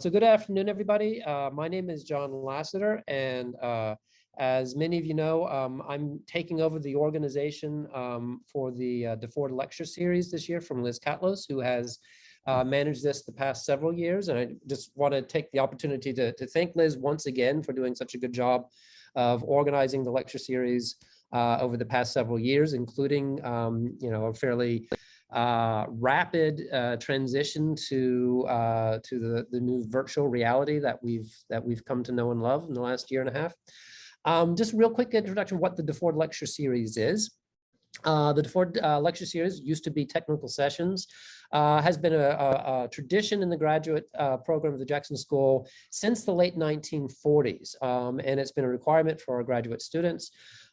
So good afternoon, everybody. My name is John Lassiter, and as many of you know, I'm taking over the organization for the DeFord Lecture Series this year from Liz Catlos, who has managed this the past several years. And I just want to take the opportunity to thank Liz once again for doing such a good job of organizing the lecture series over the past several years, including a fairly rapid transition to the new virtual reality that we've come to know and love in the last year and a half. Just a real quick introduction of what the DeFord Lecture Series is. The DeFord Lecture Series used to be technical sessions, has been a tradition in the graduate program of the Jackson School since the late 1940s, and it's been a requirement for our graduate students.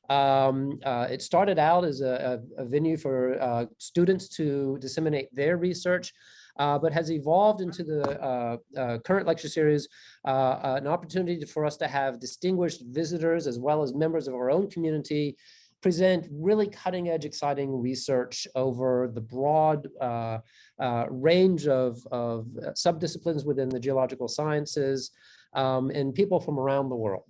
It started out as a venue for students to disseminate their research, but has evolved into the current lecture series, an opportunity for us to have distinguished visitors as well as members of our own community present really cutting-edge, exciting research over the broad range of subdisciplines within the geological sciences and people from around the world.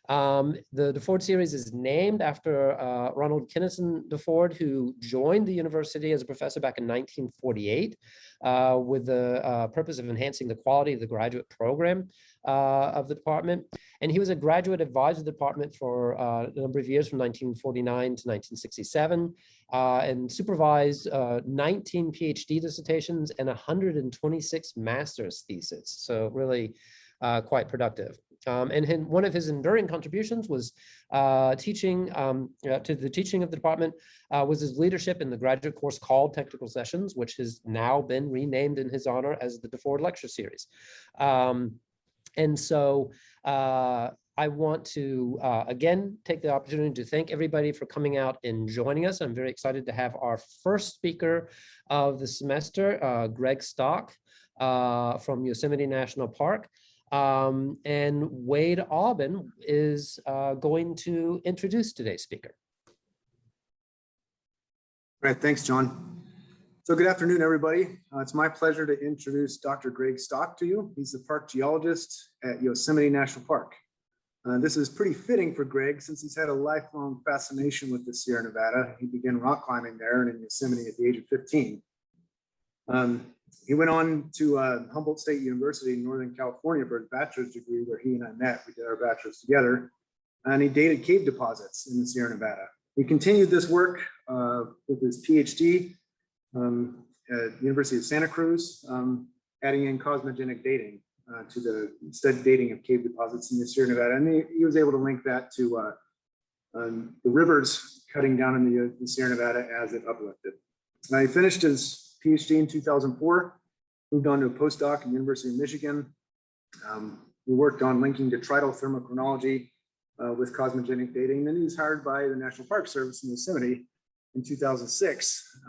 The DeFord series is named after Ronald Kinnison DeFord, who joined the university as a professor back in 1948 with the purpose of enhancing the quality of the graduate program of the department. And he was a graduate advisor of the department for a number of years from 1949 to 1967 and supervised 19 PhD dissertations and 126 master's theses. So really quite productive. And one of his enduring contributions was teaching to the teaching of the department was his leadership in the graduate course called Technical Sessions, which has now been renamed in his honor as the DeFord Lecture Series. And so I want to, again, take the opportunity to thank everybody for coming out and joining us. I'm very excited to have our first speaker of the semester, Greg Stock from Yosemite National Park. And Wade Aubin is going to introduce today's speaker. All right, thanks, John. So good afternoon, everybody. It's my pleasure to introduce Dr. Greg Stock to you. He's the park geologist at Yosemite National Park. This is pretty fitting for Greg since he's had a lifelong fascination with the Sierra Nevada. He began rock climbing there and in Yosemite at the age of 15. He went on to Humboldt State University in Northern California for his bachelor's degree, where he and I met. We did our bachelor's together, and he dated cave deposits in the Sierra Nevada. He continued this work with his PhD at the University of Santa Cruz, adding in cosmogenic dating to the study dating of cave deposits in the Sierra Nevada. And he was able to link that to the rivers cutting down in the Sierra Nevada as it uplifted. He finished his PhD in 2004, moved on to a postdoc at the University of Michigan. We worked on linking detrital thermochronology with cosmogenic dating. Then he was hired by the National Park Service in Yosemite in 2006.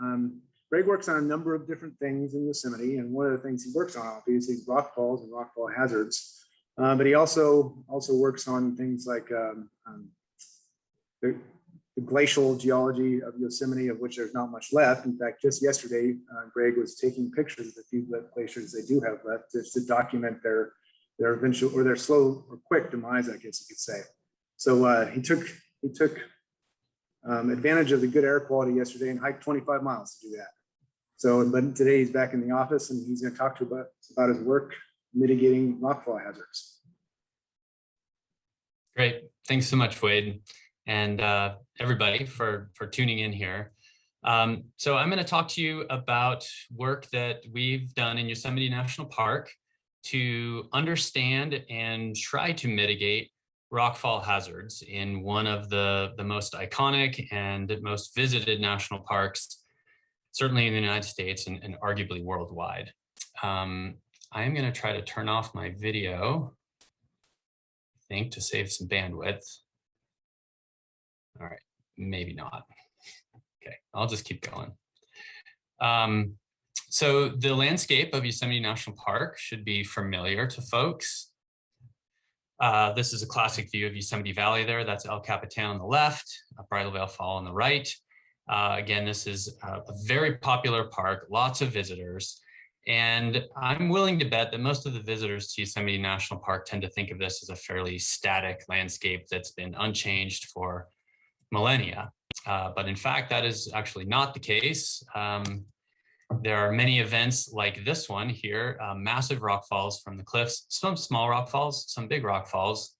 Greg works on a number of different things in Yosemite, and one of the things he works on, obviously, is rockfalls and rockfall hazards. But he also works on things like the glacial geology of Yosemite, of which there's not much left. In fact, just yesterday, Greg was taking pictures of the few glaciers they do have left just to document their eventual or their slow or quick demise, I guess you could say. So he took advantage of the good air quality yesterday and hiked 25 miles to do that. So, but today he's back in the office and he's going to talk to us about his work mitigating rockfall hazards. Great, thanks so much, Wade. And everybody for tuning in here. So I'm going to talk to you about work that we've done in Yosemite National Park to understand and try to mitigate rockfall hazards in one of the most iconic and most visited national parks, certainly in the United States and arguably worldwide. I am going to try to turn off my video, I think, to save some bandwidth. All right, maybe not. Okay, I'll just keep going. So the landscape of Yosemite National Park should be familiar to folks. This is a classic view of Yosemite Valley there. That's El Capitan on the left, Bridal Veil Fall on the right. Again, this is a very popular park, lots of visitors. And I'm willing to bet that most of the visitors to Yosemite National Park tend to think of this as a fairly static landscape that's been unchanged for millennia. But in fact, that is actually not the case. There are many events like this one here, massive rock falls from the cliffs, some small rock falls, some big rock falls.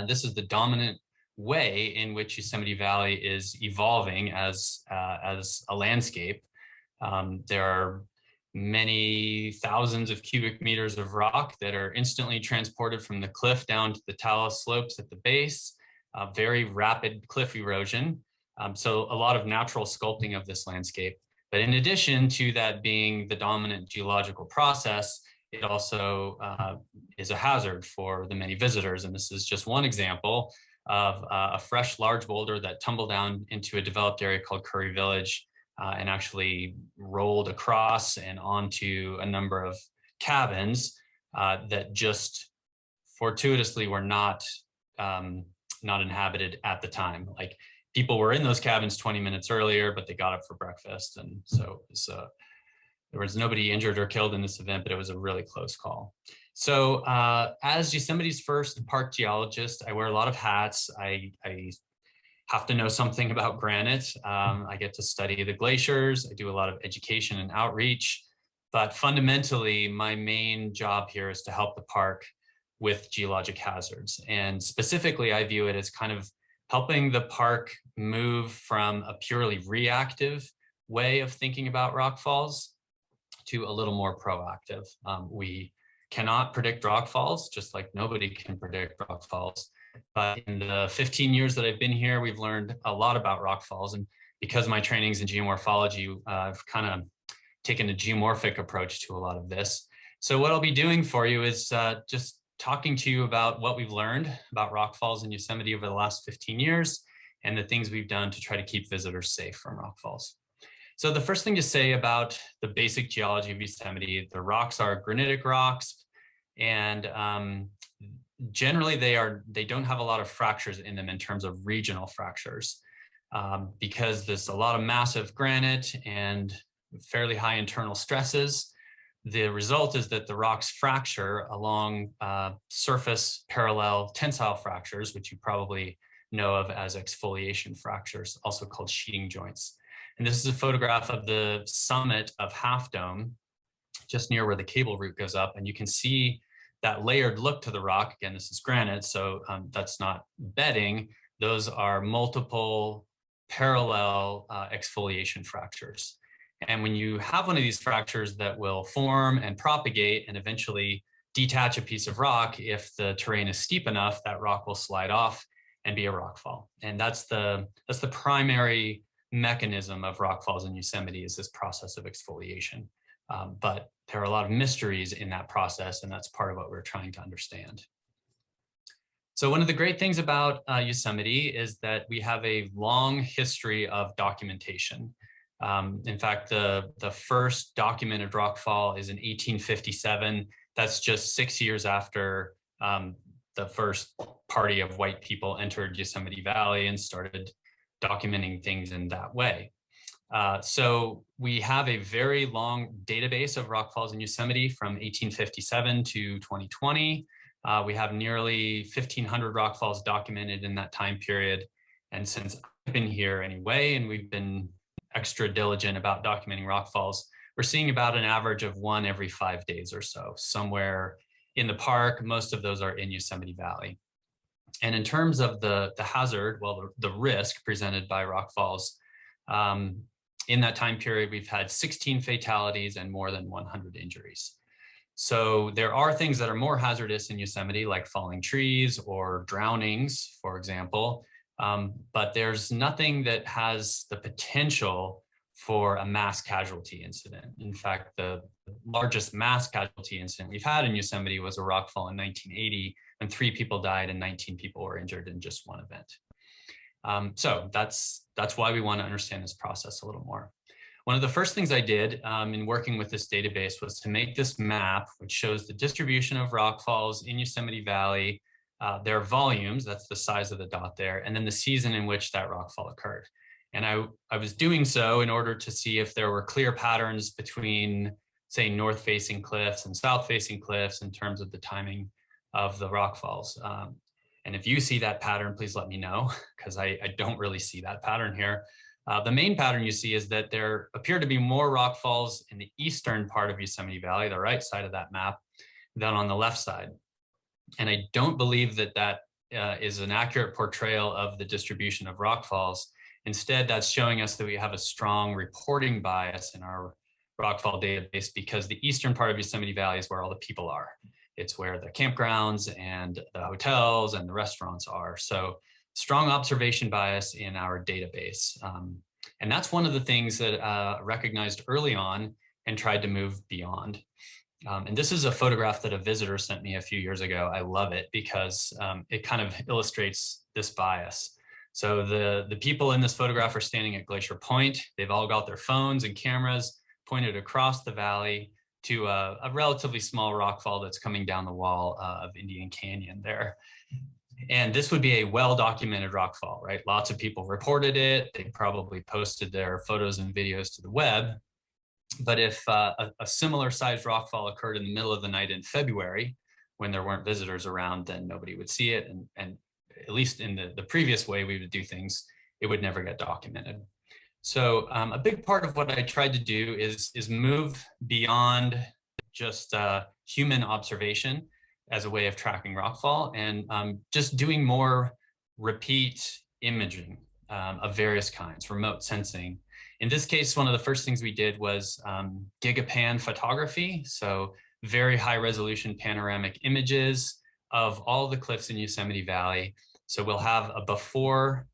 This is the dominant way in which Yosemite Valley is evolving as a landscape. There are many thousands of cubic meters of rock that are instantly transported from the cliff down to the talus slopes at the base, very rapid cliff erosion. So a lot of natural sculpting of this landscape. But in addition to that being the dominant geological process, it also is a hazard for the many visitors. And this is just one example of a fresh large boulder that tumbled down into a developed area called Curry Village and actually rolled across and onto a number of cabins that just fortuitously were not inhabited at the time. Like, people were in those cabins 20 minutes earlier, but they got up for breakfast. And so there was nobody injured or killed in this event, but it was a really close call. So as Yosemite's first park geologist, I wear a lot of hats. I have to know something about granite. I get to study the glaciers. I do a lot of education and outreach. But fundamentally, my main job here is to help the park with geologic hazards. And specifically, I view it as kind of helping the park move from a purely reactive way of thinking about rock falls to a little more proactive. We cannot predict rock falls, just like nobody can predict rock falls. But in the 15 years that I've been here, we've learned a lot about rock falls. And because my training's in geomorphology, I've kind of taken a geomorphic approach to a lot of this. So what I'll be doing for you is just talking to you about what we've learned about rock falls in Yosemite over the last 15 years and the things we've done to try to keep visitors safe from rock falls. So the first thing to say about the basic geology of Yosemite, the rocks are granitic rocks, and generally they don't have a lot of fractures in them in terms of regional fractures, because there's a lot of massive granite and fairly high internal stresses. The result is that the rocks fracture along surface parallel tensile fractures, which you probably know of as exfoliation fractures, also called sheeting joints. And this is a photograph of the summit of Half Dome, just near where the cable route goes up. And you can see that layered look to the rock. Again, this is granite, so that's not bedding. Those are multiple parallel exfoliation fractures. And when you have one of these fractures that will form and propagate and eventually detach a piece of rock, if the terrain is steep enough, that rock will slide off and be a rock fall. And that's the primary mechanism of rock falls in Yosemite, is this process of exfoliation. But there are a lot of mysteries in that process, and that's part of what we're trying to understand. So one of the great things about Yosemite is that we have a long history of documentation. In fact, the first documented rockfall is in 1857. That's just 6 years after the first party of white people entered Yosemite Valley and started documenting things in that way. So we have a very long database of rockfalls in Yosemite from 1857 to 2020. We have nearly 1,500 rockfalls documented in that time period. And since I've been here anyway, and we've been extra diligent about documenting rockfalls, we're seeing about an average of one every 5 days or so, somewhere in the park. Most of those are in Yosemite Valley. And in terms of the hazard, well, the risk presented by rockfalls, in that time period, we've had 16 fatalities and more than 100 injuries. So there are things that are more hazardous in Yosemite, like falling trees or drownings, for example. But there's nothing that has the potential for a mass casualty incident. In fact, the largest mass casualty incident we've had in Yosemite was a rockfall in 1980, when 3 people died and 19 people were injured in just one event. So that's why we want to understand this process a little more. One of the first things I did in working with this database was to make this map, which shows the distribution of rockfalls in Yosemite Valley, their volumes, that's the size of the dot there, and then the season in which that rockfall occurred. And I was doing so in order to see if there were clear patterns between say, north-facing cliffs and south-facing cliffs in terms of the timing of the rockfalls. And if you see that pattern, please let me know, because I don't really see that pattern here. The main pattern you see is that there appear to be more rockfalls in the eastern part of Yosemite Valley, the right side of that map, than on the left side. And I don't believe that that is an accurate portrayal of the distribution of rockfalls. Instead, that's showing us that we have a strong reporting bias in our rockfall database, because the eastern part of Yosemite Valley is where all the people are. It's where the campgrounds and the hotels and the restaurants are. So strong observation bias in our database. And that's one of the things that I recognized early on and tried to move beyond. And this is a photograph that a visitor sent me a few years ago. I love it because it kind of illustrates this bias. So the people in this photograph are standing at Glacier Point. They've all got their phones and cameras pointed across the valley to a relatively small rockfall that's coming down the wall of Indian Canyon there. And this would be a well-documented rockfall, right? Lots of people reported it. They probably posted their photos and videos to the web. But if a similar sized rockfall occurred in the middle of the night in February, when there weren't visitors around, then nobody would see it. And at least in the previous way we would do things, it would never get documented. So a big part of what I tried to do is move beyond just human observation as a way of tracking rockfall, and just doing more repeat imaging of various kinds, remote sensing. In this case, one of the first things we did was gigapan photography. So very high resolution panoramic images of all the cliffs in Yosemite Valley. So we'll have a before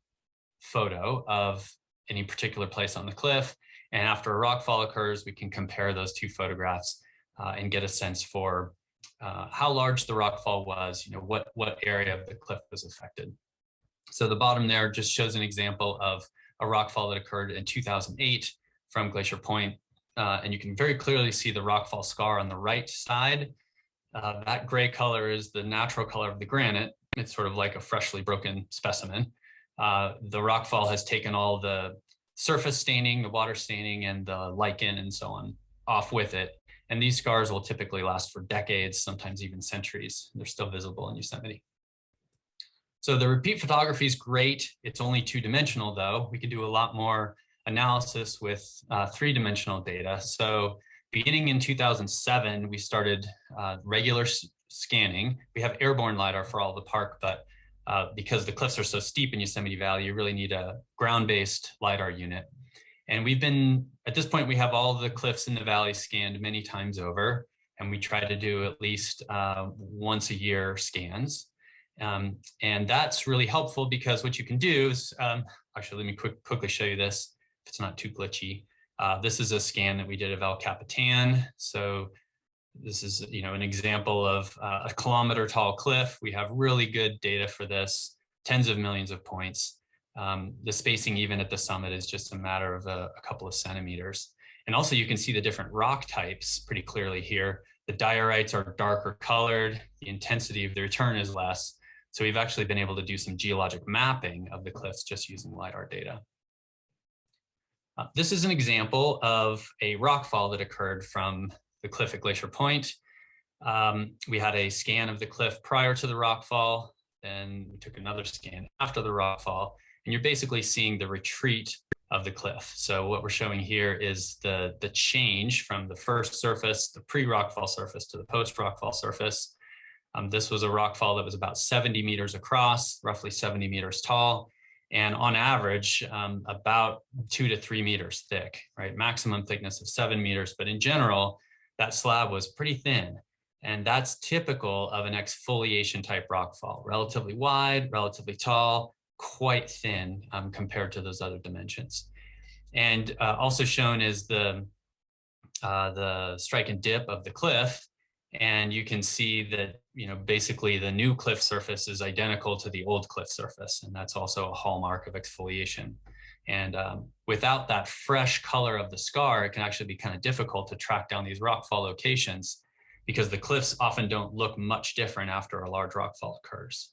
photo of any particular place on the cliff. And after a rockfall occurs, we can compare those two photographs and get a sense for how large the rockfall was, what area of the cliff was affected. So the bottom there just shows an example of a rockfall that occurred in 2008 from Glacier Point. And you can very clearly see the rockfall scar on the right side. That gray color is the natural color of the granite. It's sort of like a freshly broken specimen. The rockfall has taken all the surface staining, the water staining, and the lichen and so on off with it. And these scars will typically last for decades, sometimes even centuries. They're still visible in Yosemite. So the repeat photography is great. It's only two-dimensional though. We can do a lot more analysis with three-dimensional data. So beginning in 2007, we started regular scanning. We have airborne lidar for all the park, but because the cliffs are so steep in Yosemite Valley, you really need a ground-based lidar unit. And we've been, at this point, we have all the cliffs in the valley scanned many times over, and we try to do at least once a year scans. And that's really helpful because what you can do is, actually, let me quickly show you this, if it's not too glitchy. This is a scan that we did of El Capitan. So this is, an example of a kilometer tall cliff. We have really good data for this, tens of millions of points. The spacing even at the summit is just a matter of a couple of centimeters. And also you can see the different rock types pretty clearly here. The diorites are darker colored. The intensity of the return is less. So we've actually been able to do some geologic mapping of the cliffs just using LiDAR data. This is an example of a rockfall that occurred from the cliff at Glacier Point. We had a scan of the cliff prior to the rockfall, then we took another scan after the rockfall, and you're basically seeing the retreat of the cliff. So what we're showing here is the change from the first surface, the pre-rockfall surface, to the post-rockfall surface. This was a rockfall that was about 70 meters across, roughly 70 meters tall, and on average, about 2 to 3 meters thick, right? Maximum thickness of 7 meters, but in general, that slab was pretty thin. And that's typical of an exfoliation type rockfall, relatively wide, relatively tall, quite thin compared to those other dimensions. And also shown is the strike and dip of the cliff. And you can see that, basically the new cliff surface is identical to the old cliff surface. And that's also a hallmark of exfoliation. And without that fresh color of the scar, it can actually be kind of difficult to track down these rockfall locations because the cliffs often don't look much different after a large rockfall occurs.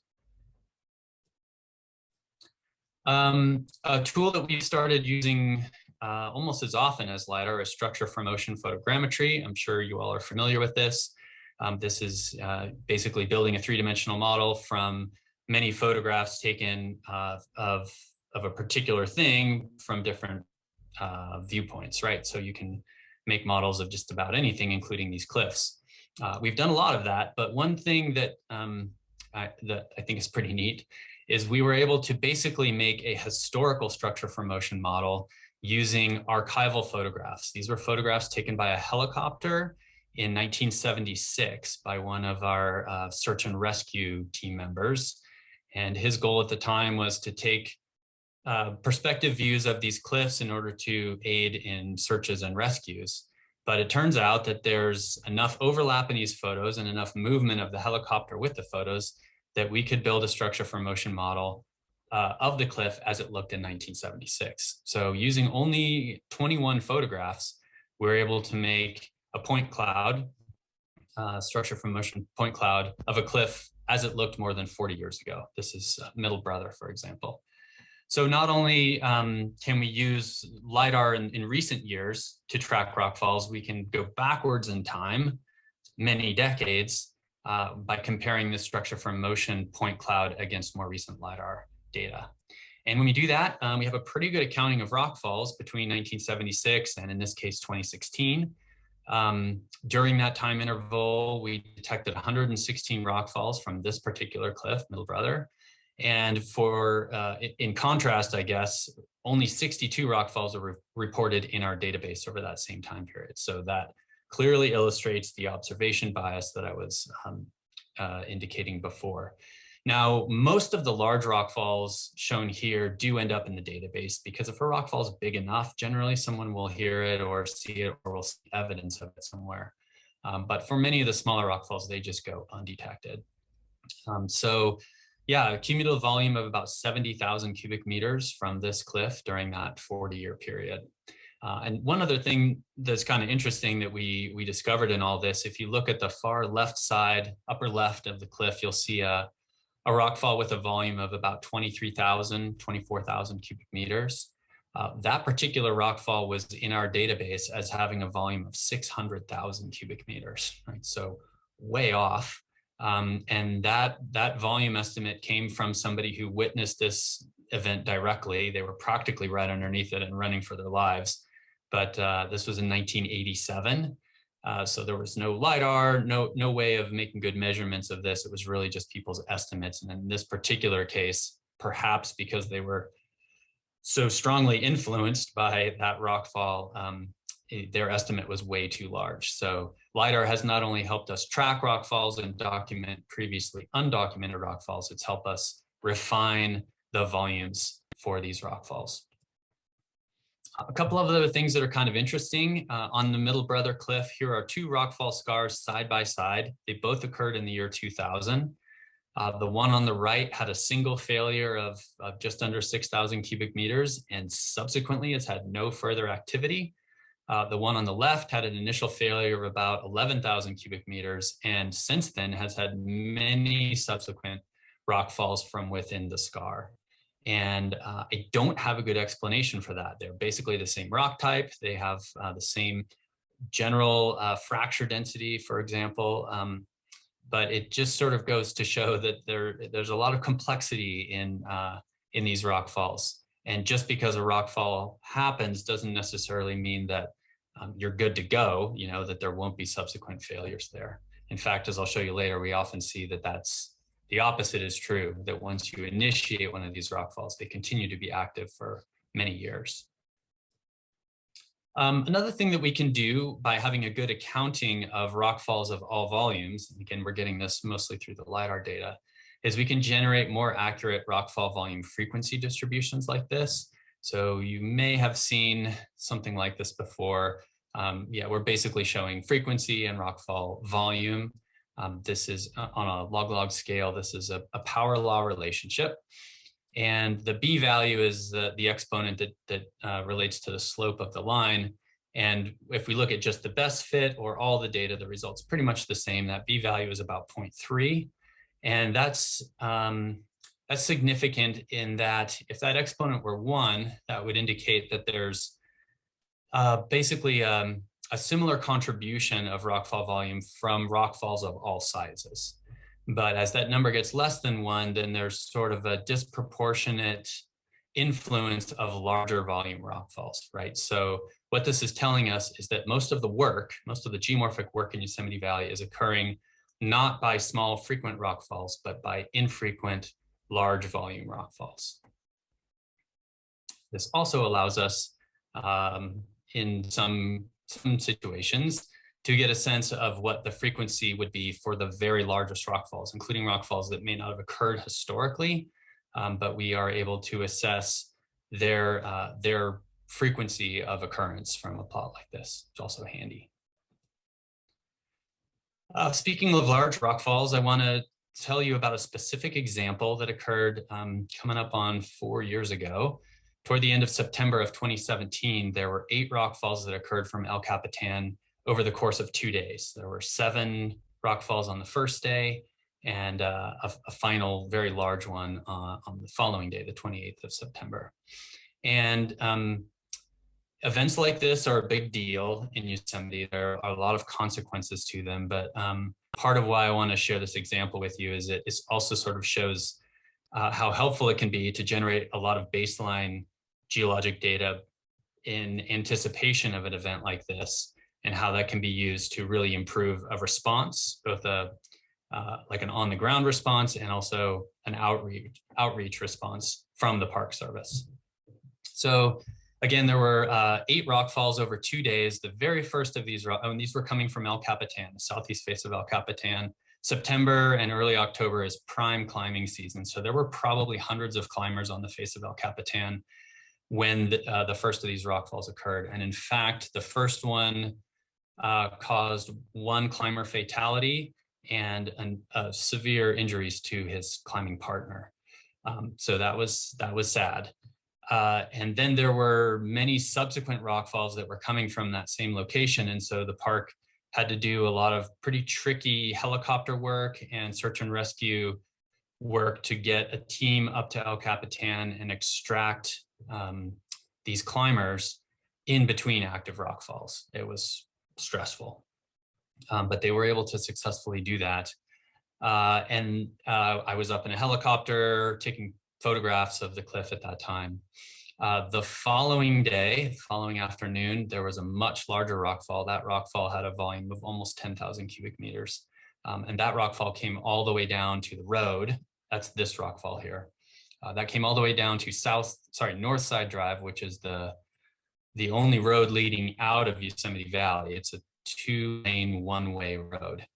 A tool that we started using almost as often as lidar is structure from ocean photogrammetry. I'm sure you all are familiar with this. This is basically building a three-dimensional model from many photographs taken of a particular thing from different viewpoints, right? So you can make models of just about anything, including these cliffs. We've done a lot of that, but one thing that I think is pretty neat is we were able to basically make a historical structure from motion model using archival photographs. These were photographs taken by a helicopter in 1976 by one of our search and rescue team members. And his goal at the time was to take perspective views of these cliffs in order to aid in searches and rescues. But it turns out that there's enough overlap in these photos and enough movement of the helicopter with the photos that we could build a structure from motion model of the cliff as it looked in 1976. So using only 21 photographs, we're able to make a point cloud, structure from motion point cloud of a cliff as it looked more than 40 years ago. This is Middle Brother, for example. So not only can we use LiDAR in recent years to track rockfalls, we can go backwards in time, many decades, by comparing this structure from motion point cloud against more recent LiDAR data. And when we do that, we have a pretty good accounting of rockfalls between 1976 and in this case, 2016. During that time interval, we detected 116 rockfalls from this particular cliff, Middle Brother. And for, in contrast, I guess, only 62 rockfalls were reported in our database over that same time period. So that clearly illustrates the observation bias that I was indicating before. Now, most of the large rockfalls shown here do end up in the database because if a rockfall is big enough, generally someone will hear it or see it or will see evidence of it somewhere. But for many of the smaller rockfalls, they just go undetected. Yeah, a cumulative volume of about 70,000 cubic meters from this cliff during that 40-year period. And one other thing that's kind of interesting that we discovered in all this, if you look at the far left side, upper left of the cliff, you'll see a rockfall with a volume of about 23,000, 24,000 cubic meters. That particular rockfall was in our database as having a volume of 600,000 cubic meters, right? So way off. And that volume estimate came from somebody who witnessed this event directly. They were practically right underneath it and running for their lives. But this was in 1987. So there was no LiDAR, no way of making good measurements of this. It was really just people's estimates. And in this particular case, perhaps because they were so strongly influenced by that rockfall, their estimate was way too large. So LiDAR has not only helped us track rockfalls and document previously undocumented rockfalls, it's helped us refine the volumes for these rockfalls. A couple of other things that are kind of interesting. On the Middle Brother Cliff, here are two rockfall scars side by side. They both occurred in the year 2000. The one on the right had a single failure of just under 6,000 cubic meters, and subsequently it's had no further activity. The one on the left had an initial failure of about 11,000 cubic meters, and since then has had many subsequent rockfalls from within the scar. And I don't have a good explanation for that. They're basically the same rock type. They have the same general fracture density, for example. But it just sort of goes to show that there's a lot of complexity in these rockfalls. And just because a rockfall happens doesn't necessarily mean that you're good to go, you know, that there won't be subsequent failures there. In fact, as I'll show you later, we often see that that's the opposite is true, that once you initiate one of these rockfalls, they continue to be active for many years. Another thing that we can do by having a good accounting of rockfalls of all volumes, again, we're getting this mostly through the LiDAR data, is we can generate more accurate rockfall volume frequency distributions like this. So you may have seen something like this before. Yeah, we're basically showing frequency and rockfall volume. This is on a log-log scale. This is a power law relationship. And the B value is the exponent that relates to the slope of the line. And if we look at just the best fit or all the data, the result's pretty much the same. That B value is about 0.3. And that's significant in that if that exponent were 1, that would indicate that there's basically a similar contribution of rockfall volume from rockfalls of all sizes. But as that number gets less than 1, then there's sort of a disproportionate influence of larger volume rockfalls, right? So what this is telling us is that most of the geomorphic work in Yosemite Valley is occurring not by small frequent rockfalls, but by infrequent large volume rockfalls. This also allows us in some situations to get a sense of what the frequency would be for the very largest rockfalls, including rockfalls that may not have occurred historically, but we are able to assess their frequency of occurrence from a plot like this. It's also handy. Speaking of large rockfalls, I want to tell you about a specific example that occurred coming up on 4 years ago. Toward the end of September of 2017, there were 8 rockfalls that occurred from El Capitan over the course of 2 days. There were 7 rockfalls on the first day and a final very large one on the following day, the 28th of September. And events like this are a big deal in Yosemite. There are a lot of consequences to them, but part of why I want to share this example with you is it also sort of shows how helpful it can be to generate a lot of baseline geologic data in anticipation of an event like this, and how that can be used to really improve a response, both like an on-the-ground response and also an outreach response from the Park Service. So again, there were 8 rockfalls over 2 days. The very first of these, these were coming from El Capitan, the southeast face of El Capitan. September and early October is prime climbing season. So there were probably hundreds of climbers on the face of El Capitan when the first of these rockfalls occurred. And in fact, the first one caused 1 climber fatality and severe injuries to his climbing partner. So that was sad. And then there were many subsequent rockfalls that were coming from that same location. And so the park had to do a lot of pretty tricky helicopter work and search and rescue work to get a team up to El Capitan and extract these climbers in between active rockfalls. It was stressful, but they were able to successfully do that. And I was up in a helicopter taking photographs of the cliff at that time. The following afternoon, there was a much larger rockfall. That rockfall had a volume of almost 10,000 cubic meters. And that rockfall came all the way down to the road. That's this rockfall here. That came all the way down to North Side Drive, which is the only road leading out of Yosemite Valley. It's a 2-lane, one-way road.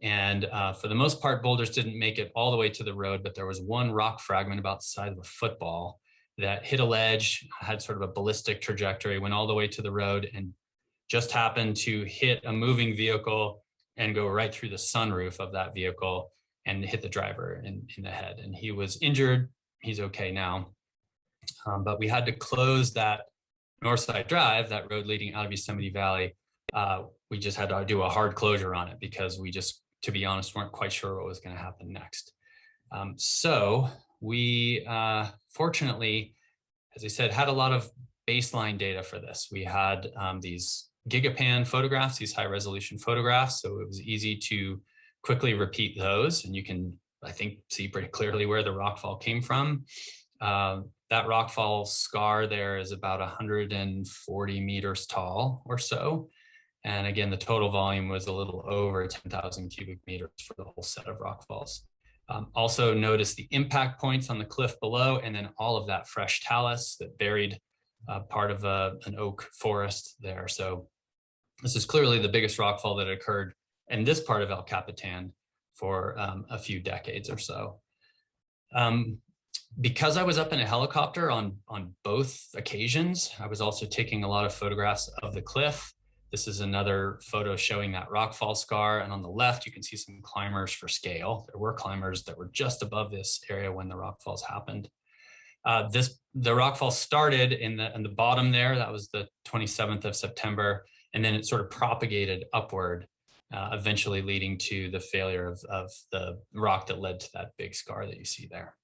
And for the most part, boulders didn't make it all the way to the road, but there was one rock fragment about the size of a football that hit a ledge, had sort of a ballistic trajectory, went all the way to the road, and just happened to hit a moving vehicle and go right through the sunroof of that vehicle and hit the driver in the head. And he was injured. He's okay now. But we had to close that Northside Drive, that road leading out of Yosemite Valley. We just had to do a hard closure on it because we just, to be honest, weren't quite sure what was going to happen next. So we fortunately, as I said, had a lot of baseline data for this. We had these Gigapan photographs, these high resolution photographs. So it was easy to quickly repeat those. And you can, I think, see pretty clearly where the rockfall came from. That rockfall scar there is about 140 meters tall or so. And again, the total volume was a little over 10,000 cubic meters for the whole set of rockfalls. Also notice the impact points on the cliff below, and then all of that fresh talus that buried part of an oak forest there. So this is clearly the biggest rockfall that occurred in this part of El Capitan for a few decades or so. Because I was up in a helicopter on both occasions, I was also taking a lot of photographs of the cliff. This is another photo showing that rockfall scar. And on the left, you can see some climbers for scale. There were climbers that were just above this area when the rockfalls happened. The rockfall started in the bottom there. That was the 27th of September. And then it sort of propagated upward, eventually leading to the failure of the rock that led to that big scar that you see there.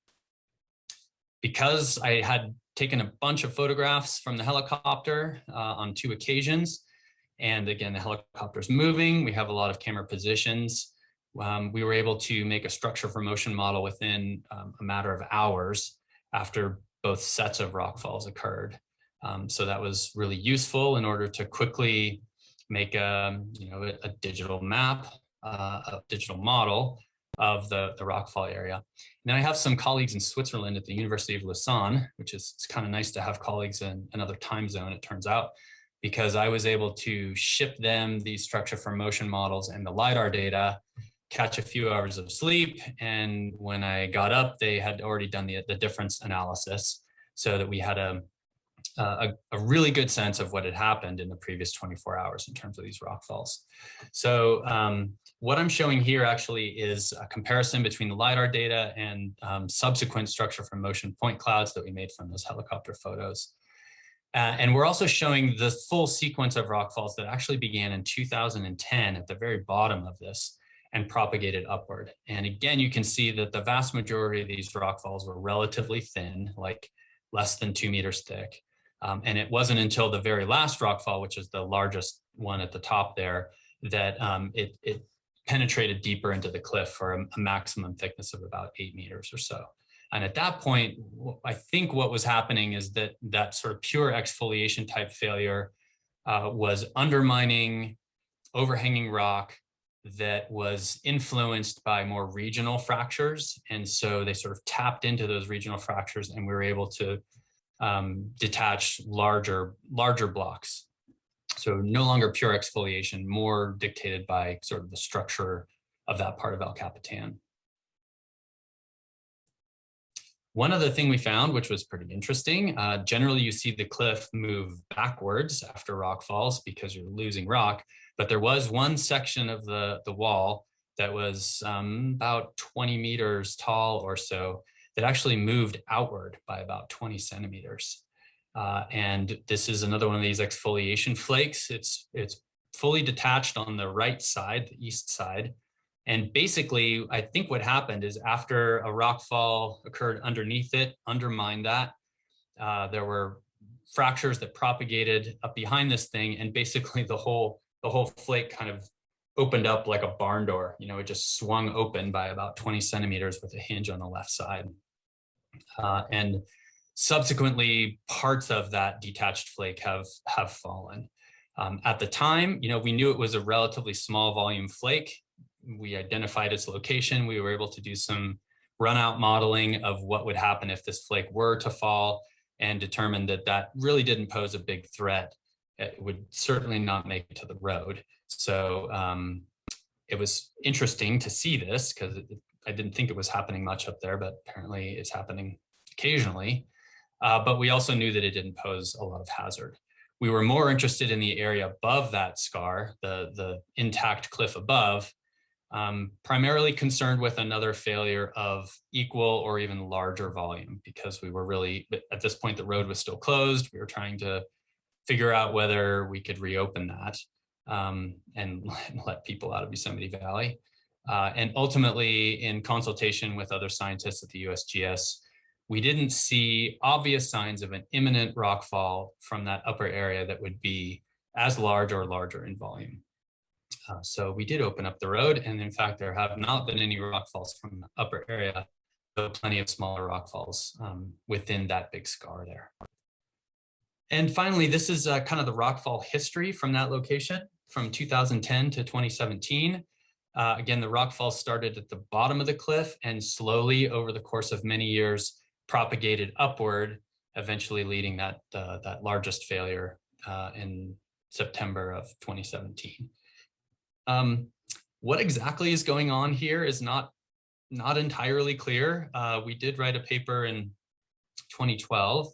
because I had taken a bunch of photographs from the helicopter on 2 occasions, and again, the helicopter's moving, we have a lot of camera positions, we were able to make a structure for motion model within a matter of hours after both sets of rockfalls occurred. So that was really useful in order to quickly make a digital map, a digital model of the rockfall area. And then I have some colleagues in Switzerland at the University of Lausanne, which is, it's kind of nice to have colleagues in another time zone, it turns out, because I was able to ship them these structure for motion models and the lidar data, catch a few hours of sleep. And when I got up, they had already done the difference analysis so that we had a really good sense of what had happened in the previous 24 hours in terms of these rockfalls. So what I'm showing here actually is a comparison between the lidar data and subsequent structure for motion point clouds that we made from those helicopter photos. And we're also showing the full sequence of rockfalls that actually began in 2010 at the very bottom of this and propagated upward. And again, you can see that the vast majority of these rockfalls were relatively thin, like less than 2 meters thick. And it wasn't until the very last rockfall, which is the largest one at the top there, that it penetrated deeper into the cliff for a maximum thickness of about 8 meters or so. And at that point, I think what was happening is that that sort of pure exfoliation type failure was undermining overhanging rock that was influenced by more regional fractures. And so they sort of tapped into those regional fractures, and we were able to detach larger blocks. So no longer pure exfoliation, more dictated by sort of the structure of that part of El Capitan. One other thing we found, which was pretty interesting, generally you see the cliff move backwards after rock falls because you're losing rock, but there was one section of the wall that was about 20 meters tall or so that actually moved outward by about 20 centimeters. And this is another one of these exfoliation flakes. It's fully detached on the right side, the east side. And basically, I think what happened is after a rock fall occurred underneath it, undermined that, there were fractures that propagated up behind this thing, and basically the whole flake kind of opened up like a barn door. You know, it just swung open by about 20 centimeters with a hinge on the left side. And subsequently, parts of that detached flake have fallen. At the time, you know, we knew it was a relatively small volume flake. We identified its location. We were able to do some runout modeling of what would happen if this flake were to fall, and determined that that really didn't pose a big threat. It would certainly not make it to the road. So it was interesting to see this, because I didn't think it was happening much up there, but apparently it's happening occasionally. But we also knew that it didn't pose a lot of hazard. We were more interested in the area above that scar, the intact cliff above, primarily concerned with another failure of equal or even larger volume, because we were really, at this point, the road was still closed. We were trying to figure out whether we could reopen that and let people out of Yosemite Valley. And ultimately, in consultation with other scientists at the USGS, we didn't see obvious signs of an imminent rockfall from that upper area that would be as large or larger in volume. So we did open up the road, and in fact, there have not been any rockfalls from the upper area, but plenty of smaller rockfalls within that big scar there. And finally, this is kind of the rockfall history from that location from 2010 to 2017. Again, the rockfall started at the bottom of the cliff and slowly over the course of many years propagated upward, eventually leading that largest failure in September of 2017. What exactly is going on here is not entirely clear. We did write a paper in 2012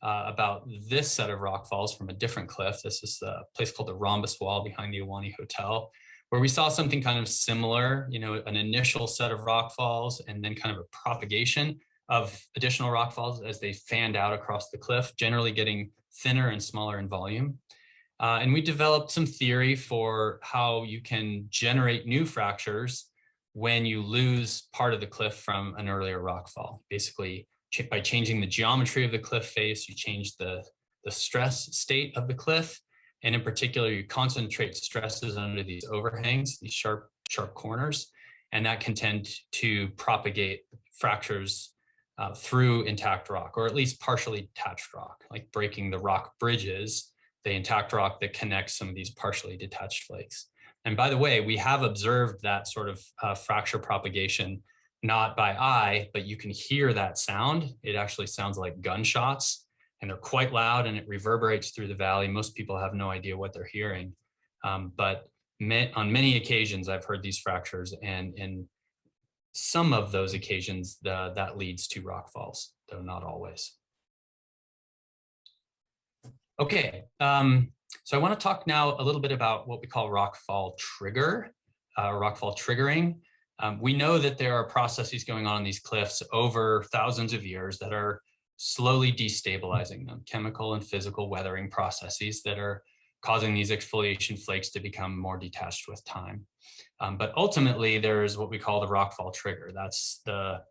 about this set of rockfalls from a different cliff. This is a place called the Rhombus Wall behind the Awani Hotel, where we saw something kind of similar, you know, an initial set of rockfalls and then kind of a propagation of additional rockfalls as they fanned out across the cliff, generally getting thinner and smaller in volume. And we developed some theory for how you can generate new fractures when you lose part of the cliff from an earlier rockfall. Basically, by changing the geometry of the cliff face, you change the stress state of the cliff. And in particular, you concentrate stresses under these overhangs, these sharp corners, and that can tend to propagate fractures through intact rock, or at least partially detached rock, like breaking the rock bridges, the intact rock that connects some of these partially detached flakes. And by the way, we have observed that sort of fracture propagation, not by eye, but you can hear that sound. It actually sounds like gunshots, and they're quite loud, and it reverberates through the valley. Most people have no idea what they're hearing. But on many occasions, I've heard these fractures, and in some of those occasions, that leads to rockfalls, though not always. Okay, so I want to talk now a little bit about what we call rockfall trigger, rockfall triggering. We know that there are processes going on in these cliffs over thousands of years that are slowly destabilizing them, chemical and physical weathering processes that are causing these exfoliation flakes to become more detached with time. But ultimately, there is what we call the rockfall trigger. That's the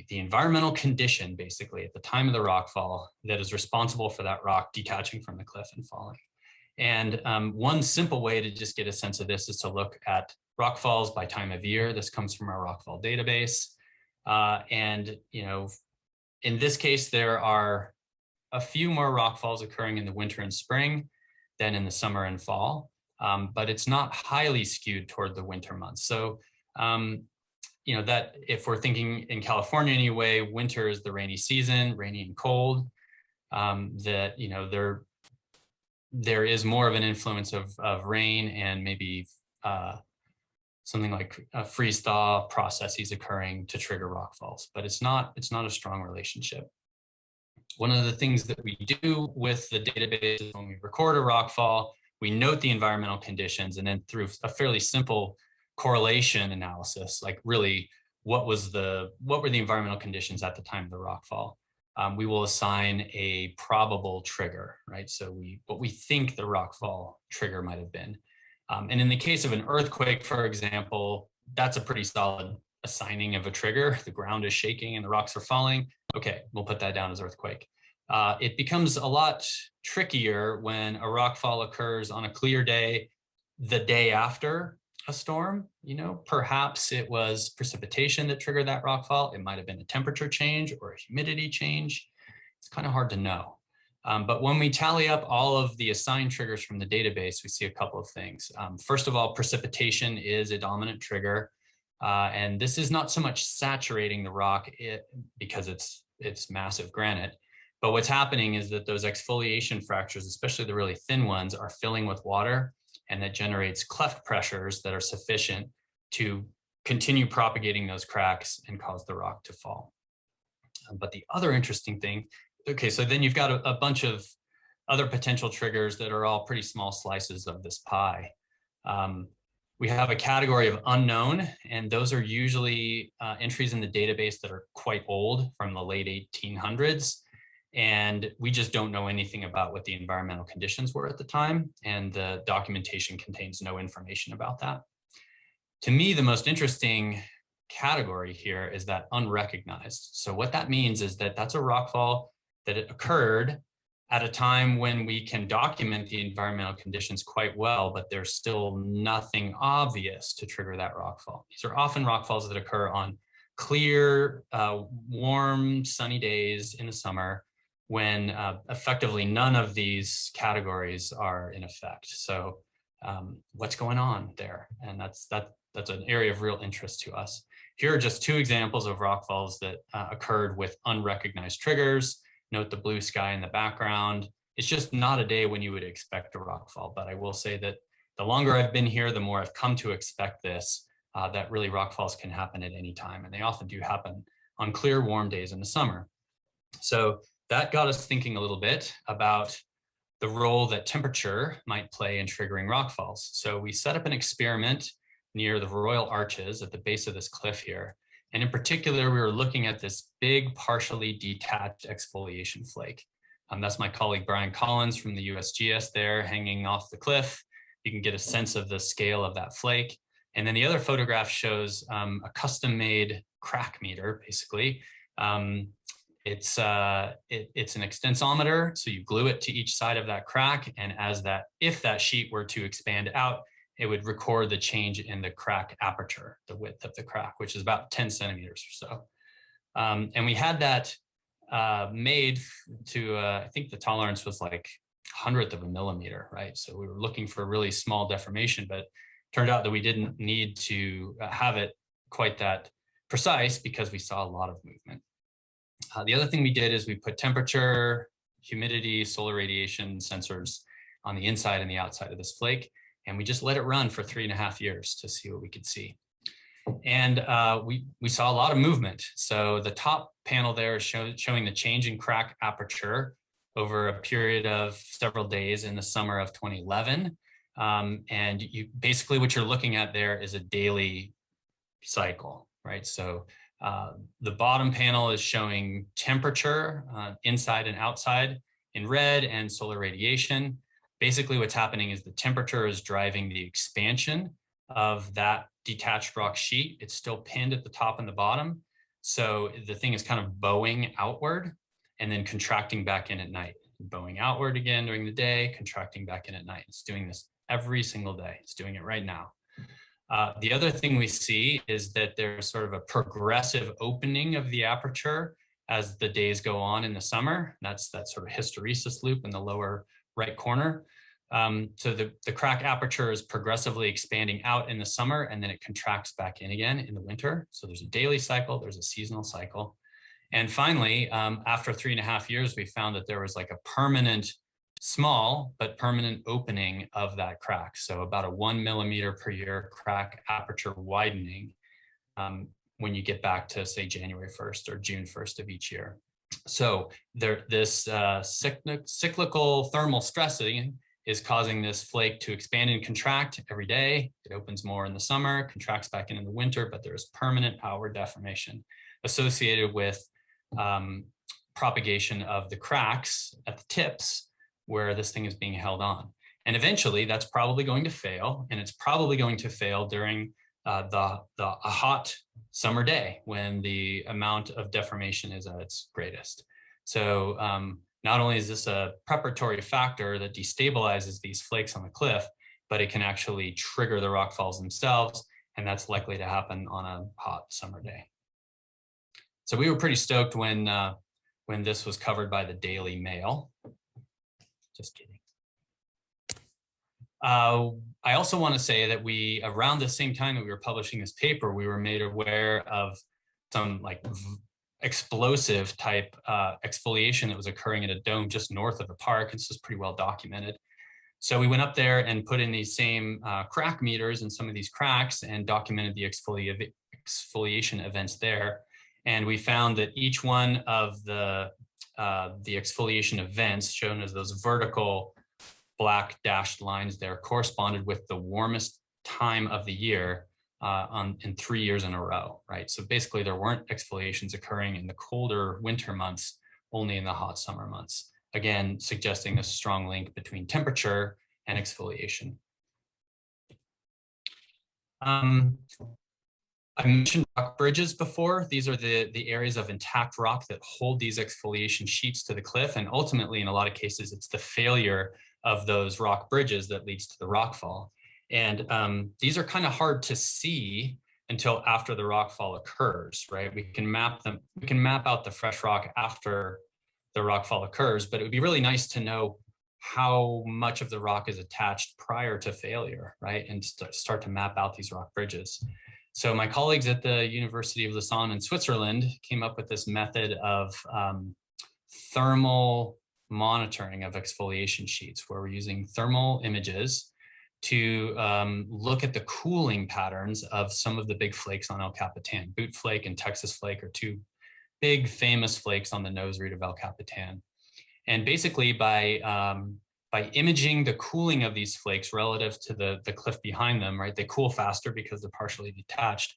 environmental condition, basically, at the time of the rockfall that is responsible for that rock detaching from the cliff and falling. And one simple way to just get a sense of this is to look at rockfalls by time of year. This comes from our rockfall database. And, you know, in this case, there are a few more rockfalls occurring in the winter and spring than in the summer and fall, but it's not highly skewed toward the winter months. So, you know, that if we're thinking in California anyway, winter is the rainy season, rainy and cold, that, you know, there is more of an influence of rain and maybe something like freeze thaw processes occurring to trigger rockfalls, but it's not a strong relationship. One of the things that we do with the database is when we record a rockfall, we note the environmental conditions, and then through a fairly simple correlation analysis, like really what were the environmental conditions at the time of the rockfall, we will assign a probable trigger, right? So what we think the rockfall trigger might have been. And in the case of an earthquake, for example, that's a pretty solid assigning of a trigger. The ground is shaking and the rocks are falling. Okay, we'll put that down as earthquake. It becomes a lot trickier when a rockfall occurs on a clear day, the day after a storm. You know, perhaps it was precipitation that triggered that rockfall. It might have been a temperature change or a humidity change. It's kind of hard to know. But when we tally up all of the assigned triggers from the database, we see a couple of things. First of all, precipitation is a dominant trigger. And this is not so much saturating the rock because it's massive granite. But what's happening is that those exfoliation fractures, especially the really thin ones, are filling with water, and that generates cleft pressures that are sufficient to continue propagating those cracks and cause the rock to fall. But the other interesting thing, okay, so then you've got a bunch of other potential triggers that are all pretty small slices of this pie. We have a category of unknown, and those are usually entries in the database that are quite old, from the late 1800s. And we just don't know anything about what the environmental conditions were at the time, and the documentation contains no information about that. To me, the most interesting category here is that unrecognized. So what that means is that that's a rockfall that it occurred at a time when we can document the environmental conditions quite well, but there's still nothing obvious to trigger that rockfall. These are often rockfalls that occur on clear, warm, sunny days in the summer when effectively none of these categories are in effect. So what's going on there? And that's an area of real interest to us. Here are just two examples of rockfalls that occurred with unrecognized triggers. Note the blue sky in the background. It's just not a day when you would expect a rockfall, but I will say that the longer I've been here, the more I've come to expect this, that really rockfalls can happen at any time, and they often do happen on clear, warm days in the summer. So that got us thinking a little bit about the role that temperature might play in triggering rockfalls. So we set up an experiment near the Royal Arches at the base of this cliff here. And in particular, we were looking at this big, partially detached exfoliation flake. That's my colleague, Brian Collins from the USGS there hanging off the cliff. You can get a sense of the scale of that flake. And then the other photograph shows a custom-made crack meter, basically, It's an extensometer, so you glue it to each side of that crack, and if that sheet were to expand out, it would record the change in the crack aperture, the width of the crack, which is about 10 centimeters or so. And we had that made to, I think the tolerance was like 100th of a millimeter, right? So we were looking for a really small deformation, but turned out that we didn't need to have it quite that precise because we saw a lot of movement. The other thing we did is we put temperature, humidity, solar radiation sensors on the inside and the outside of this flake, and we just let it run for 3.5 years to see what we could see. And we saw a lot of movement. So the top panel there is showing the change in crack aperture over a period of several days in the summer of 2011. And basically what you're looking at there is a daily cycle, right? So the bottom panel is showing temperature inside and outside in red, and solar radiation. Basically what's happening is the temperature is driving the expansion of that detached rock sheet. It's still pinned at the top and the bottom. So the thing is kind of bowing outward and then contracting back in at night. Bowing outward again during the day, contracting back in at night. It's doing this every single day. It's doing it right now. The other thing we see is that there's sort of a progressive opening of the aperture as the days go on in the summer. That's that sort of hysteresis loop in the lower right corner. So the crack aperture is progressively expanding out in the summer, and then it contracts back in again in the winter. So there's a daily cycle, there's a seasonal cycle. And finally, after 3.5 years, we found that there was like a permanent, small, but permanent opening of that crack. So about a 1 millimeter per year crack aperture widening when you get back to, say, January 1st or June 1st of each year. So this cyclical thermal stressing is causing this flake to expand and contract every day. It opens more in the summer, contracts back in the winter, but there is permanent outward deformation associated with propagation of the cracks at the tips where this thing is being held on. And eventually that's probably going to fail, and it's probably going to fail during a hot summer day when the amount of deformation is at its greatest. So not only is this a preparatory factor that destabilizes these flakes on the cliff, but it can actually trigger the rockfalls themselves, and that's likely to happen on a hot summer day. So we were pretty stoked when this was covered by the Daily Mail. Just kidding. I also want to say that around the same time that we were publishing this paper, we were made aware of some like explosive type exfoliation that was occurring in a dome just north of the park. This was pretty well documented. So we went up there and put in these same crack meters in some of these cracks and documented the exfoliation events there. And we found that each one of the exfoliation events, shown as those vertical black dashed lines there, corresponded with the warmest time of the year in 3 years in a row, right? So basically there weren't exfoliations occurring in the colder winter months, only in the hot summer months. Again, suggesting a strong link between temperature and exfoliation. I mentioned rock bridges before. These are the areas of intact rock that hold these exfoliation sheets to the cliff. And ultimately, in a lot of cases, it's the failure of those rock bridges that leads to the rockfall. And these are kind of hard to see until after the rockfall occurs, right? We can map them. We can map out the fresh rock after the rockfall occurs, but it would be really nice to know how much of the rock is attached prior to failure, right? And start to map out these rock bridges. So my colleagues at the University of Lausanne in Switzerland came up with this method of thermal monitoring of exfoliation sheets, where we're using thermal images to look at the cooling patterns of some of the big flakes on El Capitan. Boot flake and Texas flake are two big famous flakes on the nose reed of El Capitan. And basically by imaging the cooling of these flakes relative to the cliff behind them, right? They cool faster because they're partially detached,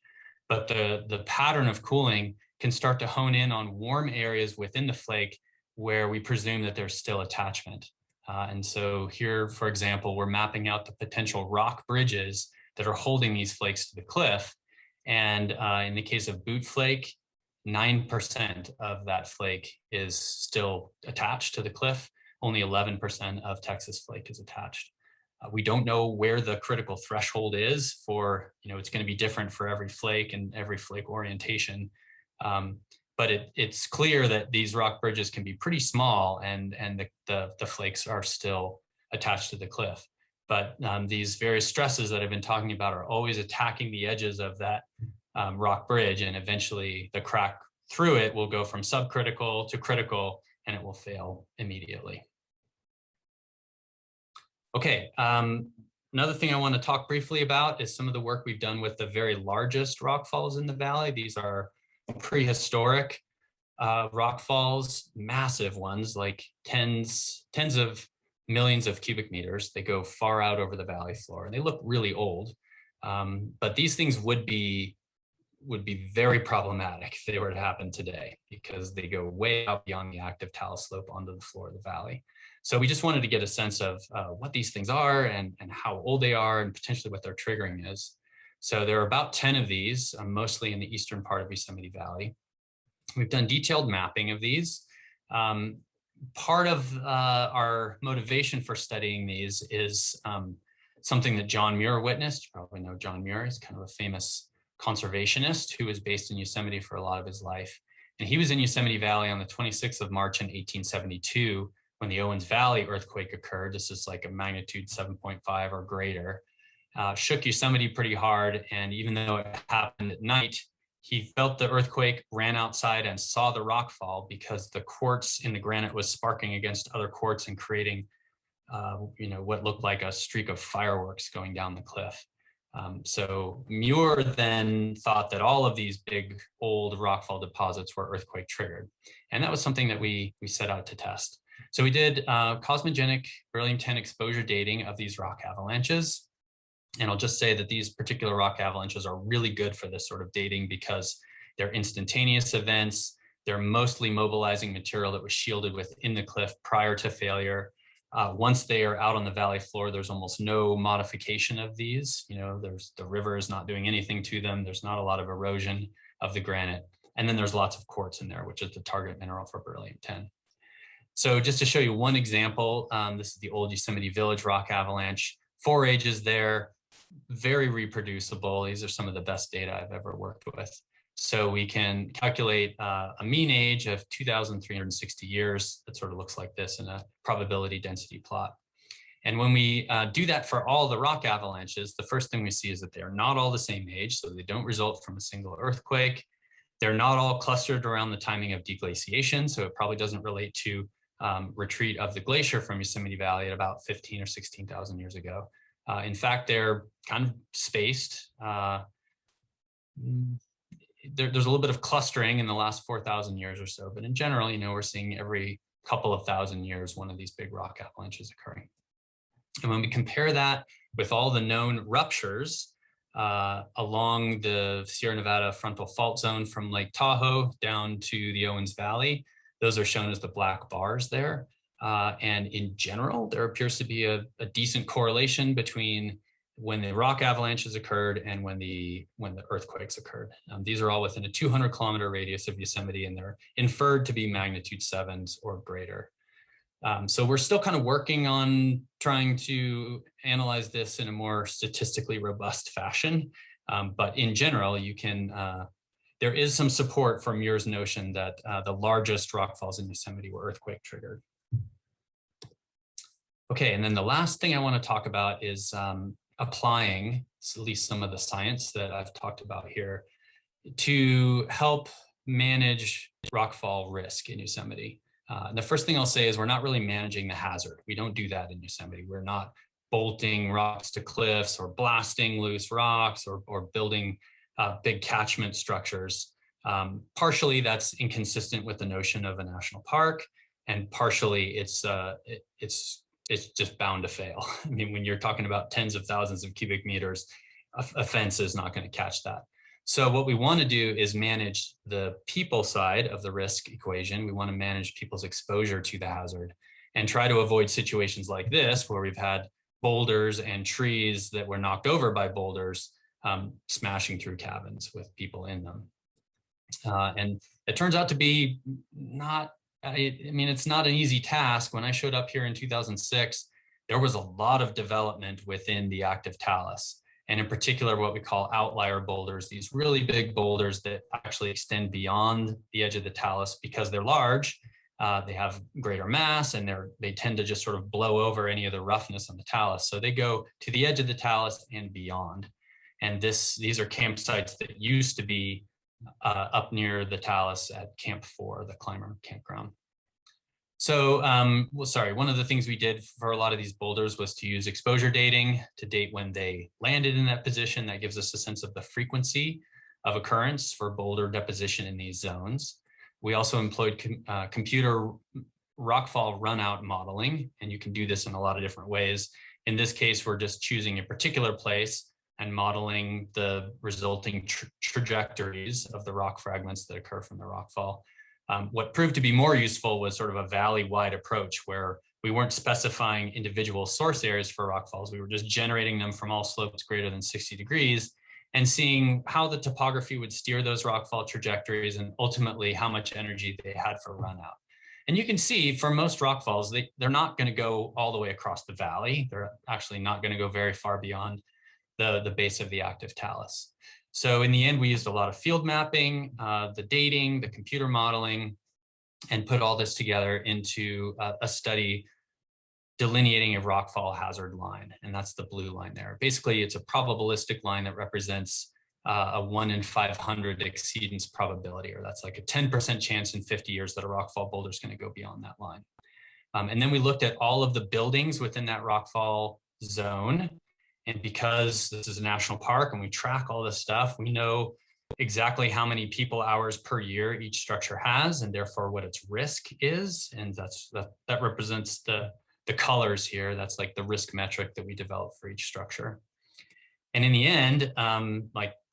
but the pattern of cooling can start to hone in on warm areas within the flake where we presume that there's still attachment. And so here, for example, we're mapping out the potential rock bridges that are holding these flakes to the cliff. And in the case of boot flake, 9% of that flake is still attached to the cliff. Only 11% of Texas flake is attached. We don't know where the critical threshold is for, it's going to be different for every flake and every flake orientation. But it's clear that these rock bridges can be pretty small and the flakes are still attached to the cliff. But these various stresses that I've been talking about are always attacking the edges of that rock bridge, and eventually the crack through it will go from subcritical to critical, and it will fail immediately. Okay, another thing I want to talk briefly about is some of the work we've done with the very largest rock falls in the valley. These are prehistoric rock falls, massive ones, like tens of millions of cubic meters. They go far out over the valley floor, and they look really old. But these things would be very problematic if they were to happen today, because they go way out beyond the active talus slope onto the floor of the valley. So we just wanted to get a sense of what these things are and how old they are and potentially what their triggering is. So there are about 10 of these, mostly in the eastern part of Yosemite Valley. We've done detailed mapping of these. Part of our motivation for studying these is something that John Muir witnessed. You probably know John Muir. He's kind of a famous conservationist who was based in Yosemite for a lot of his life. And he was in Yosemite Valley on the 26th of March in 1872 when the Owens Valley earthquake occurred. This is like a magnitude 7.5 or greater. Shook Yosemite pretty hard. And even though it happened at night, he felt the earthquake, ran outside and saw the rock fall because the quartz in the granite was sparking against other quartz and creating what looked like a streak of fireworks going down the cliff. So Muir then thought that all of these big old rockfall deposits were earthquake triggered. And that was something that we set out to test. So we did Cosmogenic beryllium-10 exposure dating of these rock avalanches. And I'll just say that these particular rock avalanches are really good for this sort of dating because they're instantaneous events. They're mostly mobilizing material that was shielded within the cliff prior to failure. Once they are out on the valley floor, there's almost no modification of these. The river is not doing anything to them. There's not a lot of erosion of the granite. And then there's lots of quartz in there, which is the target mineral for beryllium-10. So just to show you one example, this is the old Yosemite Village rock avalanche. 4 ages there, very reproducible. These are some of the best data I've ever worked with. So we can calculate a mean age of 2,360 years. That sort of looks like this in a probability density plot. And when we do that for all the rock avalanches, the first thing we see is that they are not all the same age, so they don't result from a single earthquake. They're not all clustered around the timing of deglaciation, so it probably doesn't relate to retreat of the glacier from Yosemite Valley at about 15 or 16,000 years ago. In fact, they're kind of spaced. There's a little bit of clustering in the last 4,000 years or so, but in general, we're seeing every couple of thousand years one of these big rock avalanches occurring. And when we compare that with all the known ruptures along the Sierra Nevada frontal fault zone from Lake Tahoe down to the Owens Valley, those are shown as the black bars there. And in general, there appears to be a decent correlation between when the rock avalanches occurred and when the earthquakes occurred. These are all within a 200-kilometer radius of Yosemite, and they're inferred to be magnitude 7s or greater. So we're still kind of working on trying to analyze this in a more statistically robust fashion. But in general, there is some support for Muir's notion that the largest rock falls in Yosemite were earthquake triggered. Okay, and then the last thing I want to talk about is applying at least some of the science that I've talked about here to help manage rockfall risk in Yosemite. And the first thing I'll say is we're not really managing the hazard. We don't do that in Yosemite. We're not bolting rocks to cliffs or blasting loose rocks or building big catchment structures. Partially that's inconsistent with the notion of a national park, and partially it's just bound to fail. I mean, when you're talking about tens of thousands of cubic meters, a fence is not going to catch that. So what we want to do is manage the people side of the risk equation. We want to manage people's exposure to the hazard and try to avoid situations like this, where we've had boulders and trees that were knocked over by boulders smashing through cabins with people in them. And it turns out to be not, I mean, it's not an easy task. When I showed up here in 2006, there was a lot of development within the active talus. And in particular, what we call outlier boulders, these really big boulders that actually extend beyond the edge of the talus because they're large. They have greater mass, and they tend to just sort of blow over any of the roughness on the talus. So they go to the edge of the talus and beyond. And these are campsites that used to be up near the talus at Camp 4, the climber campground. So, one of the things we did for a lot of these boulders was to use exposure dating to date when they landed in that position. That gives us a sense of the frequency of occurrence for boulder deposition in these zones. We also employed computer rockfall runout modeling, and you can do this in a lot of different ways. In this case, we're just choosing a particular place and modeling the resulting trajectories of the rock fragments that occur from the rockfall. What proved to be more useful was sort of a valley-wide approach where we weren't specifying individual source areas for rockfalls. We were just generating them from all slopes greater than 60 degrees and seeing how the topography would steer those rockfall trajectories and ultimately how much energy they had for runout. And you can see for most rockfalls, they're not going to go all the way across the valley. They're actually not going to go very far beyond the base of the active talus. So in the end, we used a lot of field mapping, the dating, the computer modeling, and put all this together into a study delineating a rockfall hazard line. And that's the blue line there. Basically, it's a probabilistic line that represents a 1 in 500 exceedance probability, or that's like a 10% chance in 50 years that a rockfall boulder is going to go beyond that line. And then we looked at all of the buildings within that rockfall zone. And because this is a national park and we track all this stuff, we know exactly how many people hours per year each structure has, and therefore what its risk is. And that represents the colors here. That's like the risk metric that we develop for each structure. And in the end,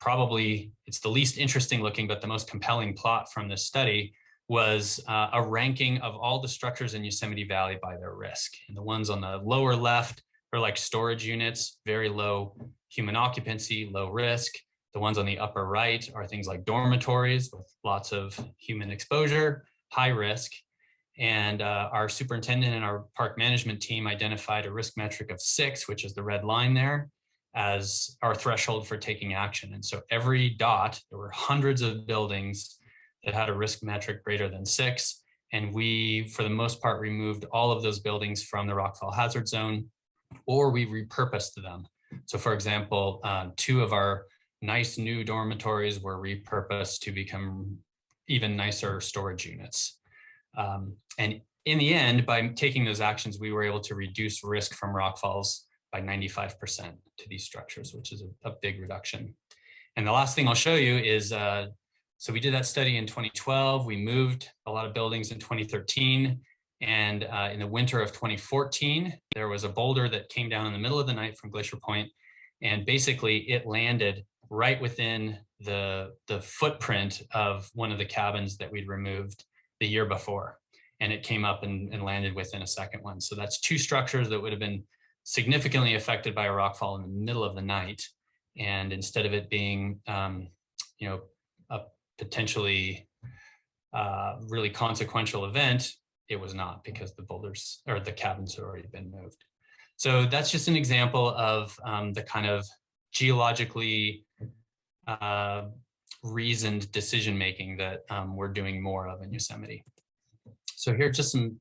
probably it's the least interesting looking, but the most compelling plot from this study was a ranking of all the structures in Yosemite Valley by their risk. And the ones on the lower left are like storage units, very low human occupancy, low risk. The ones on the upper right are things like dormitories with lots of human exposure, high risk. And our superintendent and our park management team identified a risk metric of 6, which is the red line there, as our threshold for taking action. And so every dot, there were hundreds of buildings that had a risk metric greater than 6. And we, for the most part, removed all of those buildings from the rockfall hazard zone, or we repurposed them. So for example, 2 of our nice new dormitories were repurposed to become even nicer storage units. And in the end, by taking those actions, we were able to reduce risk from rockfalls by 95% to these structures, which is a big reduction. And the last thing I'll show you is, so we did that study in 2012. We moved a lot of buildings in 2013. And in the winter of 2014, there was a boulder that came down in the middle of the night from Glacier Point. And basically it landed right within the footprint of one of the cabins that we'd removed the year before. And it came up and landed within a second one. So that's 2 structures that would have been significantly affected by a rockfall in the middle of the night. And instead of it being, a potentially really consequential event, it was not, because the boulders or the cabins had already been moved. So that's just an example of the kind of geologically reasoned decision-making that we're doing more of in Yosemite. So here are just some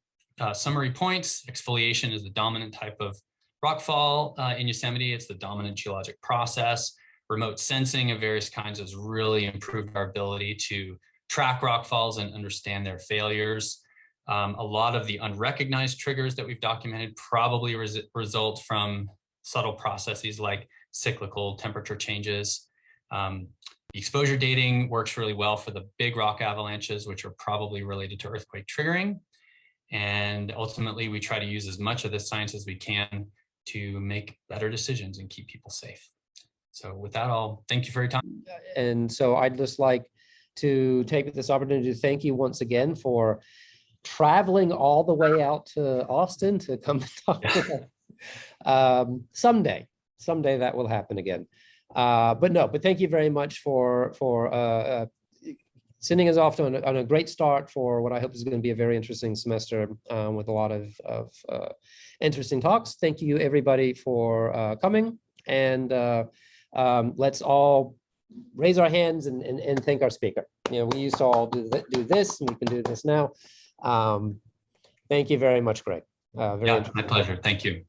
summary points. Exfoliation is the dominant type of rockfall in Yosemite. It's the dominant geologic process. Remote sensing of various kinds has really improved our ability to track rockfalls and understand their failures. A lot of the unrecognized triggers that we've documented probably result from subtle processes like cyclical temperature changes. The exposure dating works really well for the big rock avalanches, which are probably related to earthquake triggering. And ultimately, we try to use as much of this science as we can to make better decisions and keep people safe. So with that, I'll thank you for your time. And so I'd just like to take this opportunity to thank you once again for traveling all the way out to Austin to come and talk to us. Someday that will happen again. But thank you very much for sending us off on a great start for what I hope is going to be a very interesting semester with a lot of interesting talks. Thank you, everybody, for coming. And let's all raise our hands and thank our speaker. You know, we used to all do this, and we can do this now. Thank you very much, Greg. Yeah, my pleasure. Thank you.